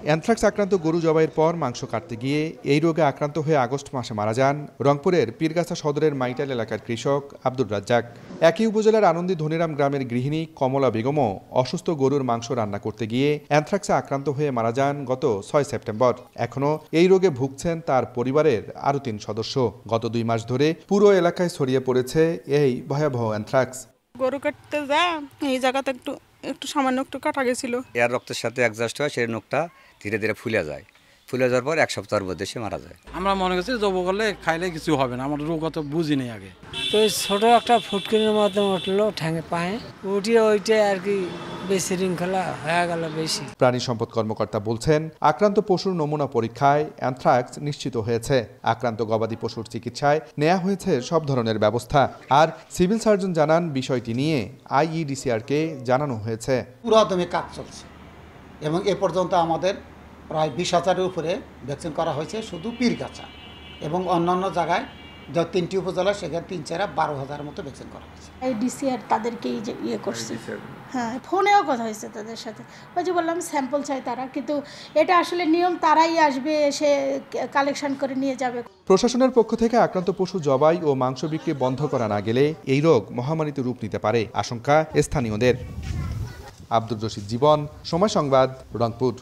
Anthrax আক্রান্ত গরু জবাইয়ের পর মাংস কাটতে গিয়ে এই রোগে আক্রান্ত হয়ে আগস্ট মাসে মারা যান রংপুরের পীরগাছা সদরের মাইটাল এলাকার কৃষক আব্দুর রাজ্জাক। একই উপজেলার আনন্দী ধনিরাম গ্রামের গৃহিণী কমলা বেগমও অসুস্থ গরুর মাংস রান্না করতে গিয়ে অ্যানথ্রাক্সে আক্রান্ত হয়ে মারা যান গত 6 সেপ্টেম্বর। এখনও এই রোগে ভুগছেন তার পরিবারের আরও 3 সদস্য। গত 2 মাস ধরে পুরো এলাকায় ছড়িয়ে পড়েছে এই ভয়াবহ অ্যানথ্রাক্স। গরু কাটতে যা এই জায়গাতে একটু সামান্য একটু কাটা গেছিল। এর রক্তের সাথে অ্যাডজাস্ট হয়, সেই নখটা ধীরে ধীরে ফুলে যায়। ফুলে যাওয়ার পর 1 সপ্তাহের মধ্যে সে মারা যায়। আমরা মনে করছি জব করলে খাইলে কিছু হবে না, আমার রোগ অত বুঝি নেই আগে। তো ছোট একটা ফুটকিনের মতো উঠলো ঠ্যাঙে পায়ে, উঠিয়ে ওইটাই আর কি বিশৃঙ্খলা হয়ে গেল বেশি। প্রাণী সম্পদ কর্মকর্তা বলছেন, আক্রান্ত পশুর নমুনা পরীক্ষায় অ্যানথ্রাক্স নিশ্চিত হয়েছে। আক্রান্ত গবাদি পশুর চিকিৎসায় নেওয়া হয়েছে সব ধরনের ব্যবস্থা। আর সিভিল সার্জন জানান, বিষয়টি নিয়ে IEDCR-কে জানানো হয়েছে। পুরাদমে কাজ চলছে এবং এ পর্যন্ত আমাদের প্রায় 20,000-এর উপরে ভ্যাকসিন করা হয়েছে শুধু পীরগাছা, এবং অন্যান্য জায়গায় যে 3টি উপজেলা সেখানে 3-4 12,000-এর মতো ভ্যাকসিন করা হয়েছে। IEDCR তাদেরকেই ইয়ে করছে, হ্যাঁ ফোনেও কথা হয়েছে তাদের সাথে। ওই যে বললাম স্যাম্পল চাই তারা, কিন্তু এটা আসলে নিয়ম, তারাই আসবে এসে কালেকশন করে নিয়ে যাবে। প্রশাসনের পক্ষ থেকে আক্রান্ত পশু জবাই ও মাংস বিক্রি বন্ধ করা না গেলে এই রোগ মহামারীতে রূপ নিতে পারে আশঙ্কা স্থানীয়দের। আব্দুর রশিদ জীবন, সময় সংবাদ, রংপুর।